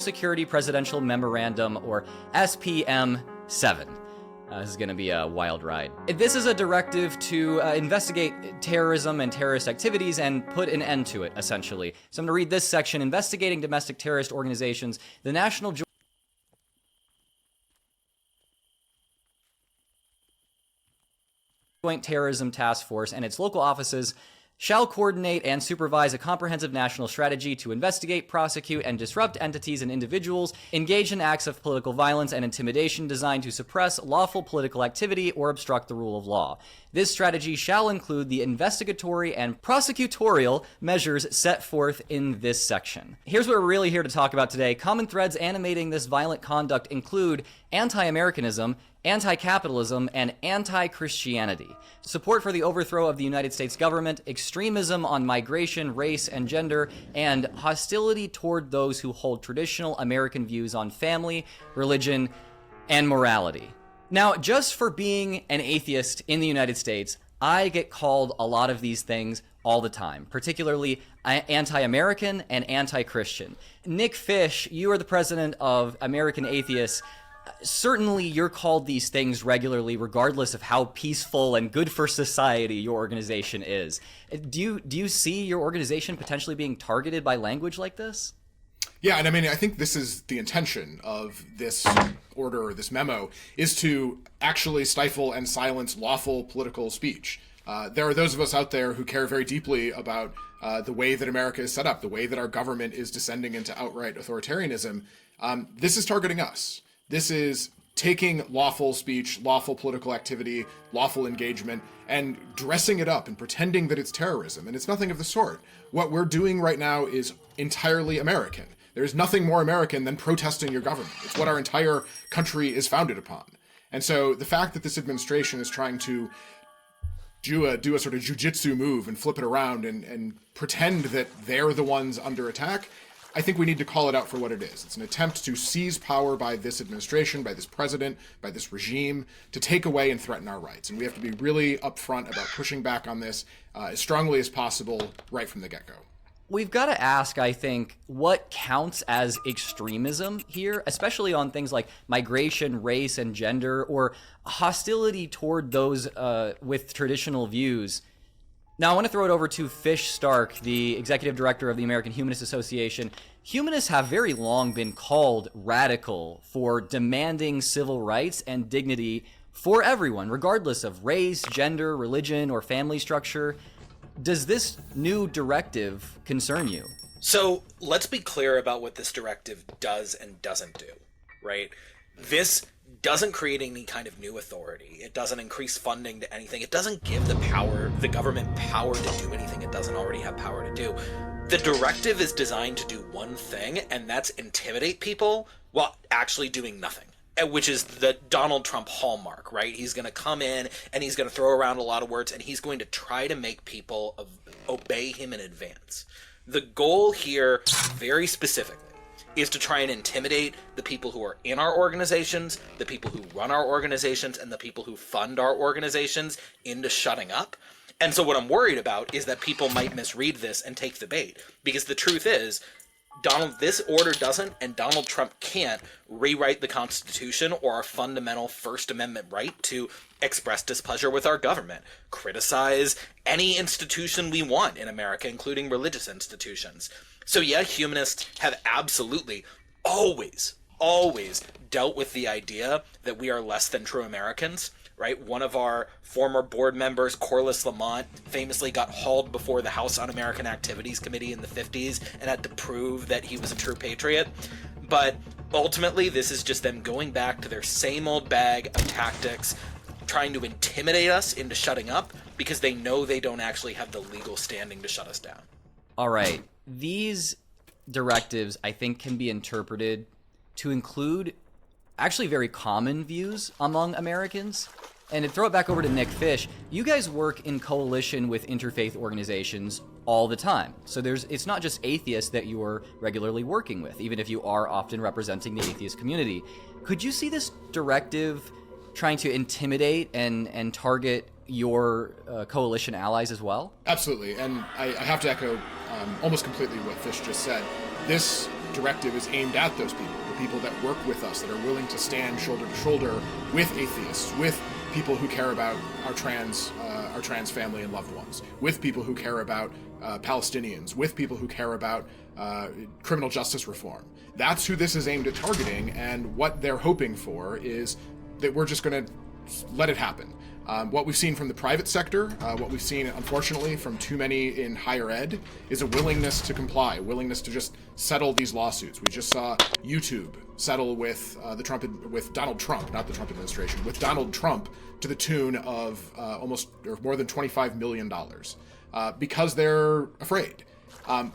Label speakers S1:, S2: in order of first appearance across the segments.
S1: Security Presidential Memorandum, or SPM 7. This is going to be a wild ride. This is a directive to investigate terrorism and terrorist activities and put an end to it, essentially. So I'm going to read this section. Investigating domestic terrorist organizations. The National Joint Terrorism Task Force and its local offices shall coordinate and supervise a comprehensive national strategy to investigate, prosecute, and disrupt entities and individuals engaged in acts of political violence and intimidation designed to suppress lawful political activity or obstruct the rule of law. This strategy shall include the investigatory and prosecutorial measures set forth in this section. Here's what we're really here to talk about today. Common threads animating this violent conduct include anti-Americanism, anti-capitalism, and anti-Christianity, support for the overthrow of the United States government, extremism on migration, race, and gender, and hostility toward those who hold traditional American views on family, religion, and morality. Now, just for being an atheist in the United States, I get called a lot of these things all the time, particularly anti-American and anti-Christian. Nick Fish, you are the president of American Atheists. Certainly you're called these things regularly, regardless of how peaceful and good for society your organization is. Do you see your organization potentially being targeted by language like this?
S2: Yeah, and I mean, I think this is the intention of this order, or this memo, is to actually stifle and silence lawful political speech. There are those of us out there who care very deeply about the way that America is set up, the way that our government is descending into outright authoritarianism. This is targeting us. This is taking lawful speech, lawful political activity, lawful engagement, and dressing it up and pretending that it's terrorism. And it's nothing of the sort. What we're doing right now is entirely American. There's nothing more American than protesting your government. It's what our entire country is founded upon. And so the fact that this administration is trying to do a sort of jujitsu move and flip it around and pretend that they're the ones under attack, I think we need to call it out for what it is. It's an attempt to seize power by this administration, by this president, by this regime, to take away and threaten our rights. And we have to be really upfront about pushing back on this as strongly as possible right from the get-go.
S1: We've got to ask, I think, what counts as extremism here, especially on things like migration, race, and gender, or hostility toward those with traditional views. Now, I want to throw it over to Fish Stark, the executive director of the American Humanist Association. Humanists have very long been called radical for demanding civil rights and dignity for everyone, regardless of race, gender, religion, or family structure. Does this new directive concern you?
S3: So let's be clear about what this directive does and doesn't do, right? This doesn't create any kind of new authority. It doesn't increase funding to anything. It doesn't give the government power to do anything it doesn't already have power to do. The directive is designed to do one thing, and that's intimidate people while actually doing nothing, which is the Donald Trump hallmark, right? He's going to come in and he's going to throw around a lot of words, and he's going to try to make people obey him in advance. The goal here, very specifically, is to try and intimidate the people who are in our organizations, the people who run our organizations, and the people who fund our organizations into shutting up. And so what I'm worried about is that people might misread this and take the bait. Because the truth is, this order doesn't, and Donald Trump can't rewrite the Constitution or our fundamental First Amendment right to express displeasure with our government, criticize any institution we want in America, including religious institutions. So yeah, humanists have absolutely always dealt with the idea that we are less than true Americans, right? One of our former board members, Corliss Lamont, famously got hauled before the House Un-American Activities Committee in the 50s and had to prove that he was a true patriot. But ultimately, this is just them going back to their same old bag of tactics, trying to intimidate us into shutting up because they know they don't actually have the legal standing to shut us down.
S1: All right. These directives, I think, can be interpreted to include actually very common views among Americans. And to throw it back over to Nick Fish, you guys work in coalition with interfaith organizations all the time. So it's not just atheists that you're regularly working with, even if you are often representing the atheist community. Could you see this directive trying to intimidate and target your coalition allies as well?
S2: Absolutely, and I have to echo almost completely what Fish just said. this directive is aimed at those people, the people that work with us, that are willing to stand shoulder to shoulder with atheists, with people who care about our trans family and loved ones, with people who care about Palestinians, with people who care about criminal justice reform. That's who this is aimed at targeting, and what they're hoping for is that we're just going to let it happen. What we've seen from the private sector, what we've seen, unfortunately, from too many in higher ed, is a willingness to comply, a willingness to just settle these lawsuits. We just saw YouTube settle with with Donald Trump, not the Trump administration, with Donald Trump to the tune of more than $25 million because they're afraid.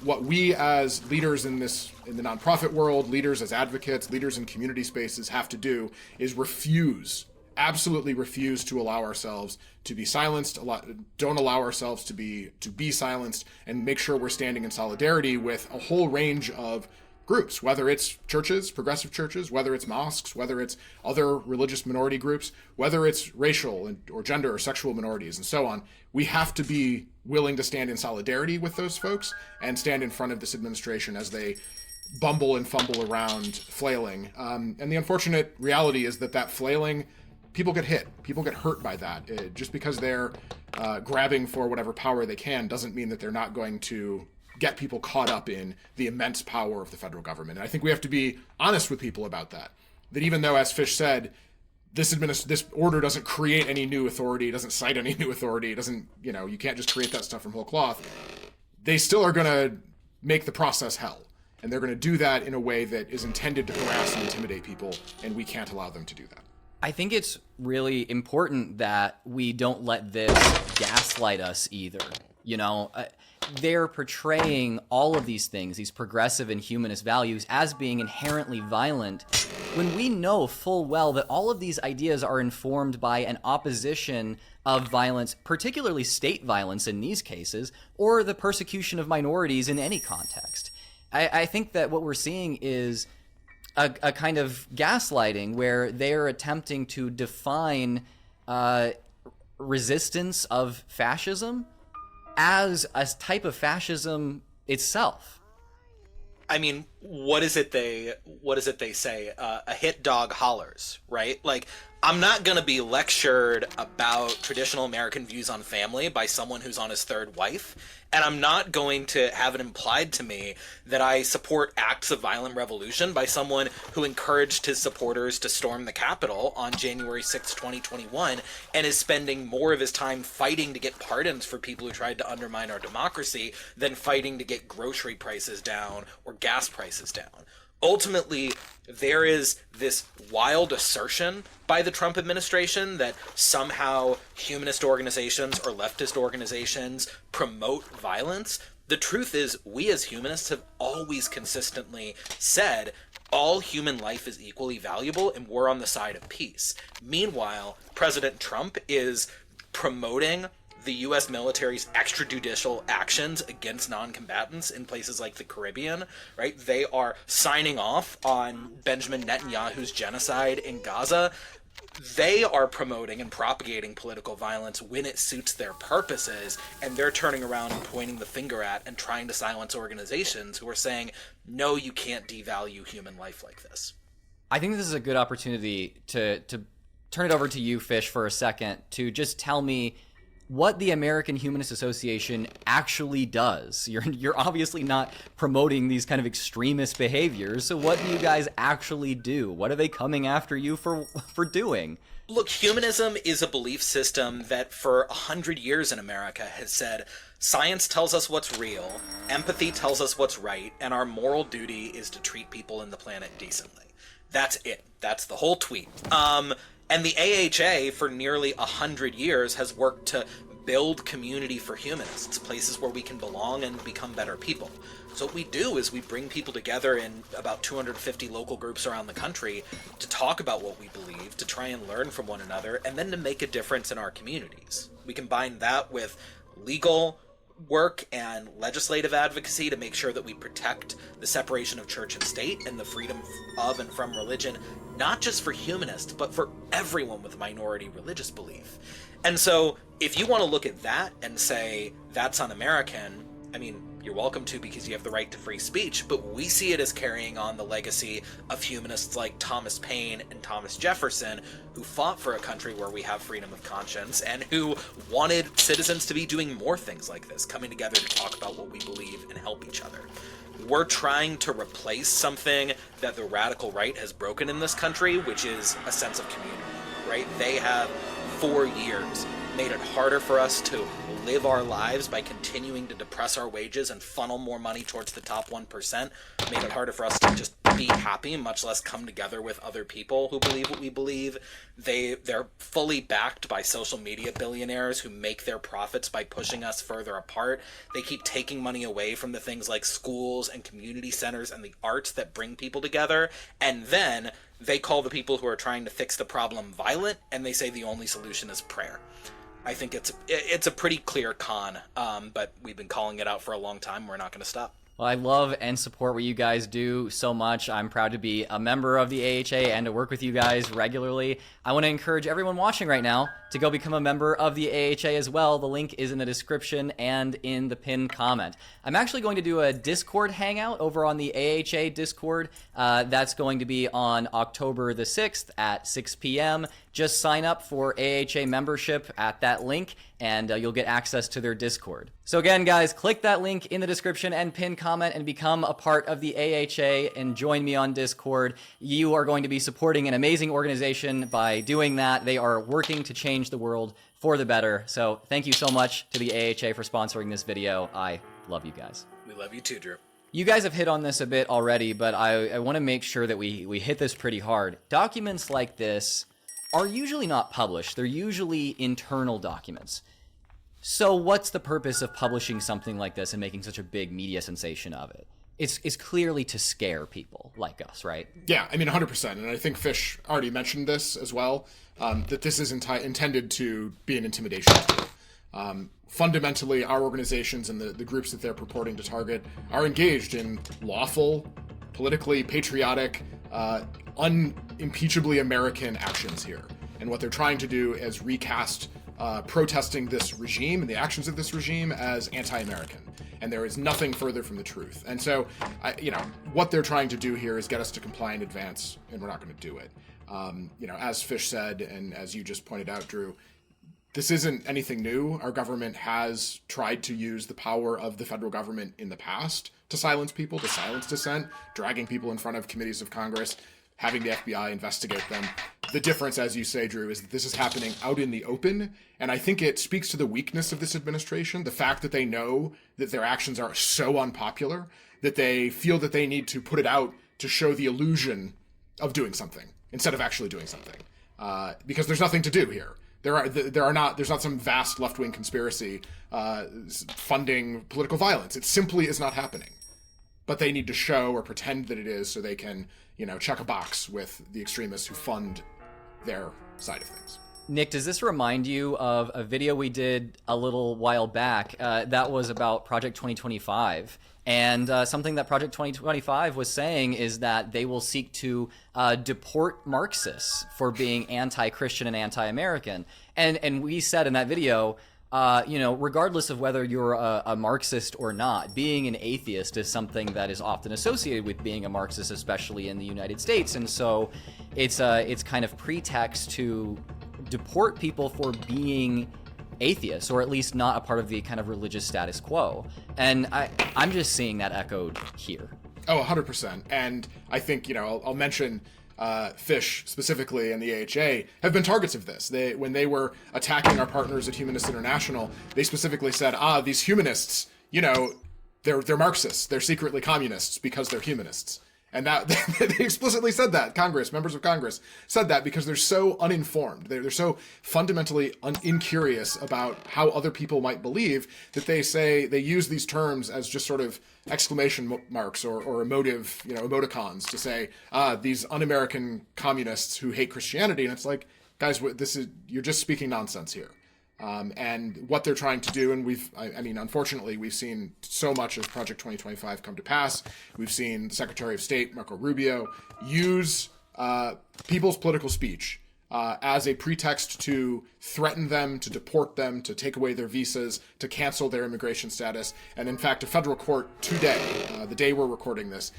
S2: What we as leaders in the nonprofit world, leaders as advocates, leaders in community spaces have to do is absolutely refuse to allow ourselves to be silenced, don't allow ourselves to be silenced, and make sure we're standing in solidarity with a whole range of groups, whether it's churches, progressive churches, whether it's mosques, whether it's other religious minority groups, whether it's racial or gender or sexual minorities and so on. We have to be willing to stand in solidarity with those folks and stand in front of this administration as they bumble and fumble around flailing. And the unfortunate reality is that flailing, people get hit, people get hurt by that. Just because they're grabbing for whatever power they can doesn't mean that they're not going to get people caught up in the immense power of the federal government. And I think we have to be honest with people about that. That even though, as Fish said, this order doesn't create any new authority, doesn't cite any new authority, it doesn't, you can't just create that stuff from whole cloth. They still are going to make the process hell. And they're going to do that in a way that is intended to harass and intimidate people, and we can't allow them to do that.
S1: I think it's really important that we don't let this gaslight us either. They're portraying all of these things, these progressive and humanist values, as being inherently violent, when we know full well that all of these ideas are informed by an opposition of violence, particularly state violence in these cases, or the persecution of minorities in any context. I think that what we're seeing is a kind of gaslighting where they're attempting to define resistance of fascism as a type of fascism itself.
S3: I mean, what is it they say? A hit dog hollers, right? Like, I'm not going to be lectured about traditional American views on family by someone who's on his third wife, and I'm not going to have it implied to me that I support acts of violent revolution by someone who encouraged his supporters to storm the Capitol on January 6, 2021, and is spending more of his time fighting to get pardons for people who tried to undermine our democracy than fighting to get grocery prices down or gas prices down. Ultimately, there is this wild assertion by the Trump administration that somehow humanist organizations or leftist organizations promote violence. The truth is, we as humanists have always consistently said all human life is equally valuable and we're on the side of peace. Meanwhile, President Trump is promoting the U.S. military's extrajudicial actions against non-combatants in places like the Caribbean, right? They are signing off on Benjamin Netanyahu's genocide in Gaza. They are promoting and propagating political violence when it suits their purposes, and they're turning around and pointing the finger at and trying to silence organizations who are saying, no, you can't devalue human life like this.
S1: I think this is a good opportunity to turn it over to you, Fish, for a second, to just tell me what the American Humanist Association actually does. You're obviously not promoting these kind of extremist behaviors, so what do you guys actually do? What are they coming after you for doing?
S3: Look, humanism is a belief system that for 100 years in America has said, science tells us what's real, empathy tells us what's right, and our moral duty is to treat people and the planet decently. That's it. That's the whole tweet. And the AHA, for nearly 100 years, has worked to build community for humanists, places where we can belong and become better people. So what we do is we bring people together in about 250 local groups around the country to talk about what we believe, to try and learn from one another, and then to make a difference in our communities. We combine that with legal work and legislative advocacy to make sure that we protect the separation of church and state and the freedom of and from religion, not just for humanists, but for everyone with minority religious belief. And so if you want to look at that and say that's un-American, I mean, You're welcome to, because you have the right to free speech, but we see it as carrying on the legacy of humanists like Thomas Paine and Thomas Jefferson, who fought for a country where we have freedom of conscience and who wanted citizens to be doing more things like this, coming together to talk about what we believe and help each other. We're trying to replace something that the radical right has broken in this country, which is a sense of community, right? They have, for years, made it harder for us to live our lives by continuing to depress our wages and funnel more money towards the top 1%, made it harder for us to just be happy, much less come together with other people who believe what we believe. They're fully backed by social media billionaires who make their profits by pushing us further apart. They keep taking money away from the things like schools and community centers and the arts that bring people together, and then they call the people who are trying to fix the problem violent, and they say the only solution is prayer. I think it's a pretty clear con, but we've been calling it out for a long time. We're not going to stop.
S1: Well, I love and support what you guys do so much. I'm proud to be a member of the AHA and to work with you guys regularly. I want to encourage everyone watching right now to go become a member of the AHA as well. The link is in the description and in the pinned comment. I'm actually going to do a Discord hangout over on the AHA Discord. That's going to be on October the 6th at 6 p.m. Just sign up for AHA membership at that link, and you'll get access to their Discord. So again, guys, click that link in the description and pin comment and become a part of the AHA and join me on Discord. You are going to be supporting an amazing organization by doing that. They are working to change the world for the better. So thank you so much to the AHA for sponsoring this video. I love you guys.
S3: We love you too, Drew.
S1: You guys have hit on this a bit already, but I want to make sure that we hit this pretty hard. Documents like this are usually not published. They're usually internal documents. So what's the purpose of publishing something like this and making such a big media sensation of it? It's clearly to scare people like us, right?
S2: Yeah, I mean, 100%. And I think Fish already mentioned this as well, that this is intended to be an intimidation tool. Fundamentally, our organizations and the groups that they're purporting to target are engaged in lawful, politically patriotic, unimpeachably American actions here. And what they're trying to do is recast protesting this regime and the actions of this regime as anti-American. And there is nothing further from the truth. And so, what they're trying to do here is get us to comply in advance, and we're not going to do it. As Fish said, and as you just pointed out, Drew, this isn't anything new. Our government has tried to use the power of the federal government in the past to silence people, to silence dissent, dragging people in front of committees of Congress, having the FBI investigate them. The difference, as you say, Drew, is that this is happening out in the open, and I think it speaks to the weakness of this administration, the fact that they know that their actions are so unpopular that they feel that they need to put it out to show the illusion of doing something instead of actually doing something, because there's nothing to do here. There's not some vast left-wing conspiracy funding political violence. It simply is not happening. But they need to show or pretend that it is so they can, check a box with the extremists who fund their side of things.
S1: Nick, does this remind you of a video we did a little while back that was about Project 2025? And something that Project 2025 was saying is that they will seek to deport Marxists for being anti-Christian and anti-American. And we said in that video, regardless of whether you're a Marxist or not, being an atheist is something that is often associated with being a Marxist, especially in the United States. And so it's kind of pretext to deport people for being atheists, or at least not a part of the kind of religious status quo. And I'm just seeing that echoed here.
S2: Oh, 100%. And I think, I'll mention Fish specifically and the AHA have been targets of this. When they were attacking our partners at Humanist International, they specifically said, these humanists, they're Marxists. They're secretly communists because they're humanists. And that they explicitly said that. Members of Congress said that because they're so uninformed. They're so fundamentally incurious about how other people might believe that they use these terms as just sort of exclamation marks or emotive, emoticons to say, these un-American communists who hate Christianity. And it's like, guys, you're just speaking nonsense here. And what they're trying to do, and unfortunately, we've seen so much of Project 2025 come to pass. We've seen the Secretary of State, Marco Rubio, use people's political speech as a pretext to threaten them, to deport them, to take away their visas, to cancel their immigration status. And in fact, a federal court today, the day we're recording this,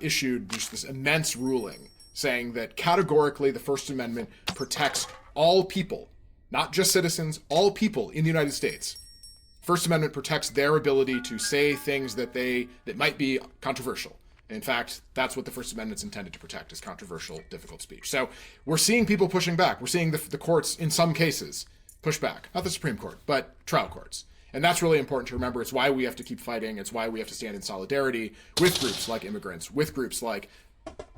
S2: issued just this immense ruling saying that categorically the First Amendment protects all people, not just citizens, all people in the United States. First Amendment protects their ability to say things that might be controversial. In fact, that's what the First Amendment's intended to protect, is controversial, difficult speech. So we're seeing people pushing back. We're seeing the courts, in some cases, push back. Not the Supreme Court, but trial courts. And that's really important to remember. It's why we have to keep fighting. It's why we have to stand in solidarity with groups like immigrants, with groups like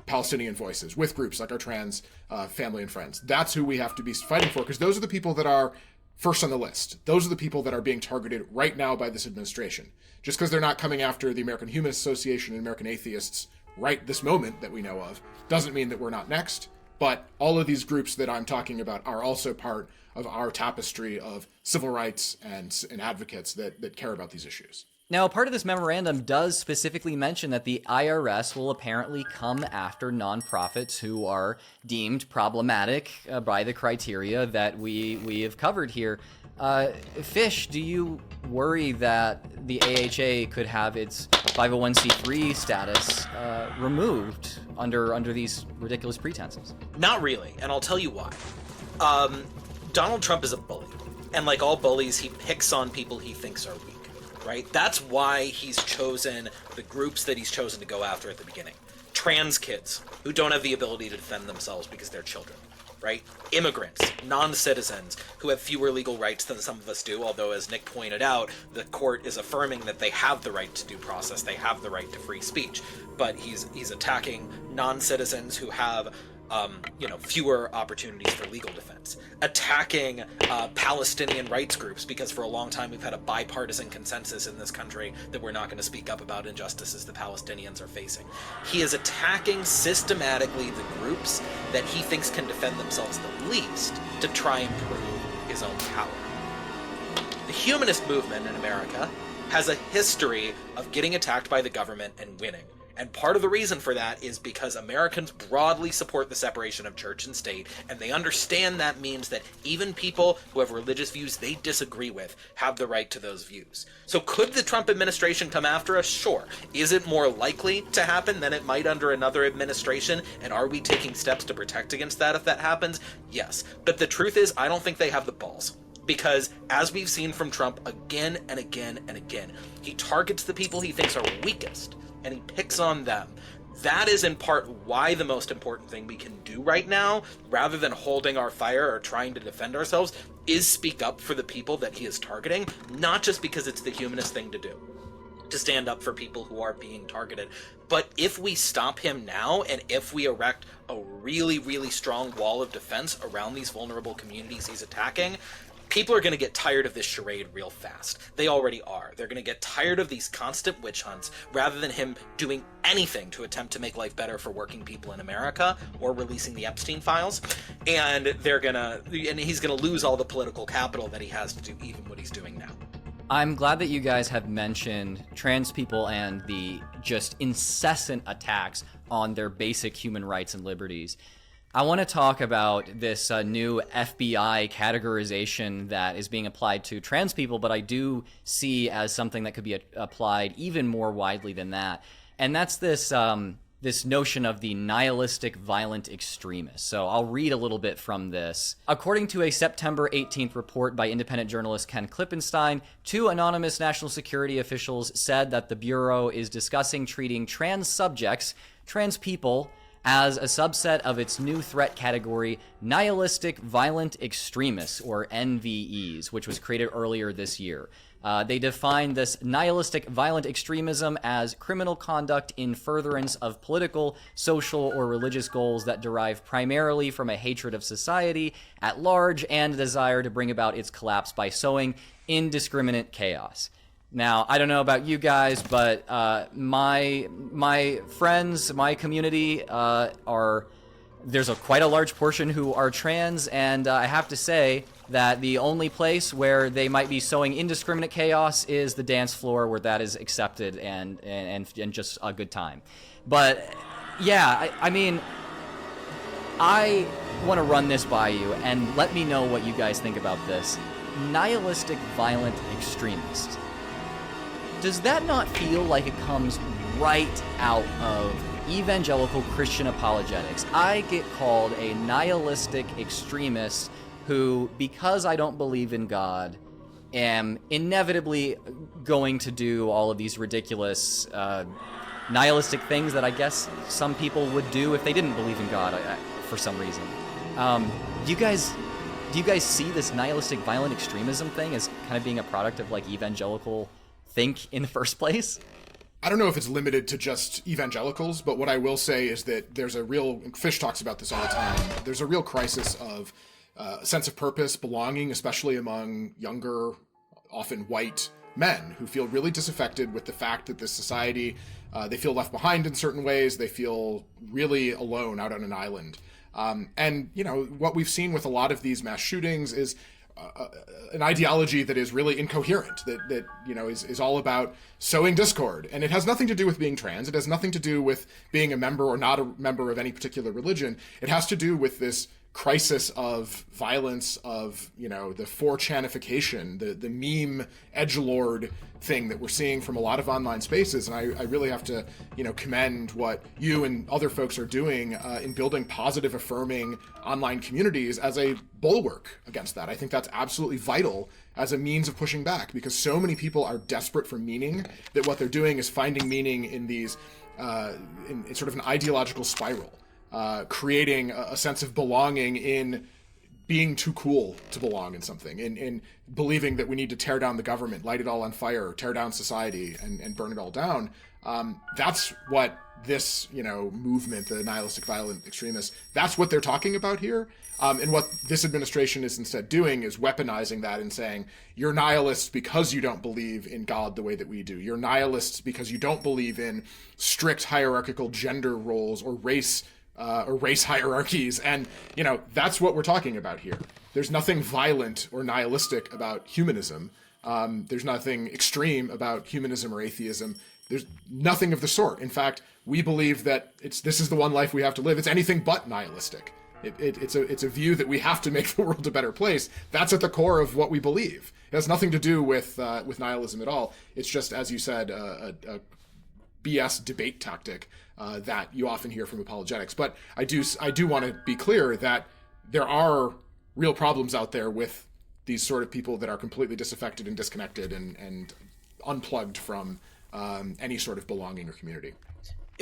S2: Palestinian Voices, with groups like our trans family and friends. That's who we have to be fighting for, because those are the people that are first on the list. Those are the people that are being targeted right now by this administration. Just because they're not coming after the American Humanist Association and American atheists right this moment that we know of, doesn't mean that we're not next. But all of these groups that I'm talking about are also part of our tapestry of civil rights and advocates that care about these issues.
S1: Now, part of this memorandum does specifically mention that the IRS will apparently come after nonprofits who are deemed problematic by the criteria that we have covered here. Fish, do you worry that the AHA could have its 501c3 status removed under these ridiculous pretenses?
S3: Not really, and I'll tell you why. Donald Trump is a bully, and like all bullies, he picks on people he thinks are weak. Right? That's why he's chosen the groups that he's chosen to go after at the beginning. Trans kids who don't have the ability to defend themselves because they're children, right? Immigrants, non-citizens who have fewer legal rights than some of us do, although as Nick pointed out, the court is affirming that they have the right to due process, they have the right to free speech. But he's attacking non-citizens who have fewer opportunities for legal defense, attacking Palestinian rights groups, because for a long time we've had a bipartisan consensus in this country that we're not going to speak up about injustices the Palestinians are facing. He is attacking systematically the groups that he thinks can defend themselves the least to try and prove his own power. The humanist movement in America has a history of getting attacked by the government and winning. And part of the reason for that is because Americans broadly support the separation of church and state, and they understand that means that even people who have religious views they disagree with have the right to those views. So could the Trump administration come after us? Sure. Is it more likely to happen than it might under another administration? And are we taking steps to protect against that if that happens? Yes. But the truth is, I don't think they have the balls. Because, as we've seen from Trump again and again and again, he targets the people he thinks are weakest, and he picks on them. That is in part why the most important thing we can do right now, rather than holding our fire or trying to defend ourselves, is speak up for the people that he is targeting, not just because it's the humanist thing to do, to stand up for people who are being targeted. But if we stop him now, and if we erect a really, really strong wall of defense around these vulnerable communities he's attacking, people are going to get tired of this charade real fast. They already are. They're going to get tired of these constant witch hunts rather than him doing anything to attempt to make life better for working people in America or releasing the Epstein files. And he's going to lose all the political capital that he has to do even what he's doing now.
S1: I'm glad that you guys have mentioned trans people and the just incessant attacks on their basic human rights and liberties. I want to talk about this new FBI categorization that is being applied to trans people, but I do see as something that could be applied even more widely than that. And that's this this notion of the nihilistic violent extremist. So I'll read a little bit from this. According to a September 18th report by independent journalist Ken Klippenstein, 2 anonymous national security officials said that the Bureau is discussing treating trans subjects, trans people, as a subset of its new threat category, nihilistic violent extremists, or NVEs, which was created earlier this year. They define this nihilistic violent extremism as criminal conduct in furtherance of political, social, or religious goals that derive primarily from a hatred of society at large and a desire to bring about its collapse by sowing indiscriminate chaos. Now, I don't know about you guys, but my friends, my community there's quite a large portion who are trans, and I have to say that the only place where they might be sowing indiscriminate chaos is the dance floor, where that is accepted and just a good time. But yeah, I mean, I want to run this by you, and let me know what you guys think about this. Nihilistic violent extremist. Does that not feel like it comes right out of evangelical Christian apologetics? I get called a nihilistic extremist who, because I don't believe in God, am inevitably going to do all of these ridiculous nihilistic things that I guess some people would do if they didn't believe in God for some reason. Do you guys see this nihilistic violent extremism thing as kind of being a product of like evangelical think in the first place?
S2: I don't know if it's limited to just evangelicals, but what I will say is that there's a real, Fish talks about this all the time, there's a real crisis of a sense of purpose, belonging, especially among younger, often white men who feel really disaffected with the fact that this society, they feel left behind in certain ways, they feel really alone out on an island. And, you know, what we've seen with a lot of these mass shootings is an ideology that is really incoherent, that you know, is all about sowing discord. And it has nothing to do with being trans. It has nothing to do with being a member or not a member of any particular religion. It has to do with this crisis of violence, of, you know, the 4chanification, the meme edgelord thing that we're seeing from a lot of online spaces. And I really have to, you know, commend what you and other folks are doing in building positive, affirming online communities as a bulwark against that. I think that's absolutely vital as a means of pushing back, because so many people are desperate for meaning that what they're doing is finding meaning in these, in sort of an ideological spiral. Creating a sense of belonging in being too cool to belong in something, in believing that we need to tear down the government, light it all on fire, tear down society, and burn it all down. That's what this, you know, movement, the nihilistic violent extremists, that's what they're talking about here. And what this administration is instead doing is weaponizing that and saying, you're nihilists because you don't believe in God the way that we do. You're nihilists because you don't believe in strict hierarchical gender roles or race hierarchies. And, you know, that's what we're talking about here. There's nothing violent or nihilistic about humanism. There's nothing extreme about humanism or atheism. There's nothing of the sort. In fact, we believe that this is the one life we have to live. It's anything but nihilistic. It's a view that we have to make the world a better place. That's at the core of what we believe. It has nothing to do with nihilism at all. It's just, as you said, a BS debate tactic that you often hear from apologetics. But I do want to be clear that there are real problems out there with these sort of people that are completely disaffected and disconnected and unplugged from any sort of belonging or community.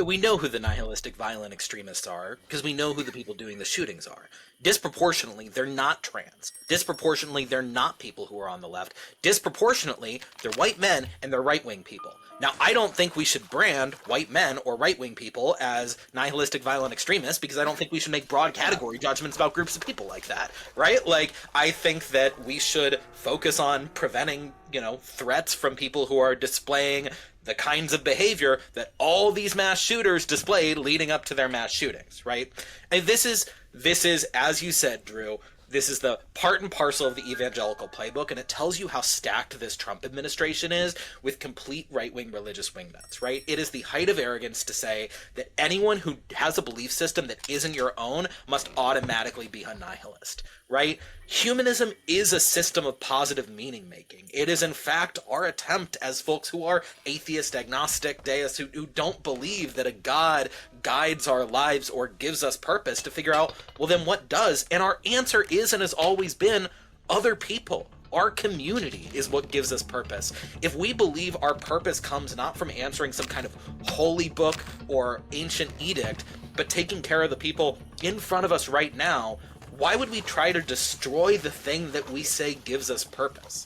S3: We know who the nihilistic violent extremists are because we know who the people doing the shootings are. Disproportionately, they're not trans. Disproportionately, they're not people who are on the left. Disproportionately, they're white men and they're right-wing people. Now, I don't think we should brand white men or right-wing people as nihilistic violent extremists because I don't think we should make broad category judgments about groups of people like that, right? Like, I think that we should focus on preventing, you know, threats from people who are displaying the kinds of behavior that all these mass shooters displayed leading up to their mass shootings, right? And this is, as you said, Drew, this is the part and parcel of the evangelical playbook, and it tells you how stacked this Trump administration is with complete right-wing religious wingnuts, right? It is the height of arrogance to say that anyone who has a belief system that isn't your own must automatically be a nihilist, right? Humanism is a system of positive meaning-making. It is, in fact, our attempt as folks who are atheist, agnostic, deists, who don't believe that a God guides our lives or gives us purpose to figure out, well, then what does? And our answer is and has always been other people. Our community is what gives us purpose. If we believe our purpose comes not from answering some kind of holy book or ancient edict, but taking care of the people in front of us right now, why would we try to destroy the thing that we say gives us purpose?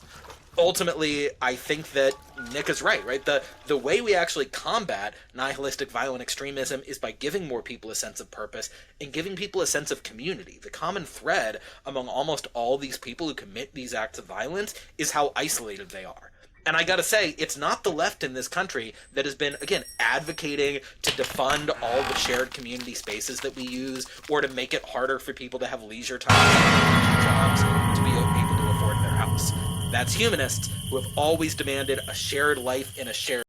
S3: Ultimately, I think that Nick is right? The way we actually combat nihilistic violent extremism is by giving more people a sense of purpose and giving people a sense of community. The common thread among almost all these people who commit these acts of violence is how isolated they are. And I gotta say, it's not the left in this country that has been, again, advocating to defund all the shared community spaces that we use or to make it harder for people to have leisure time and jobs to be able to afford their house. That's humanists who have always demanded a shared life in a shared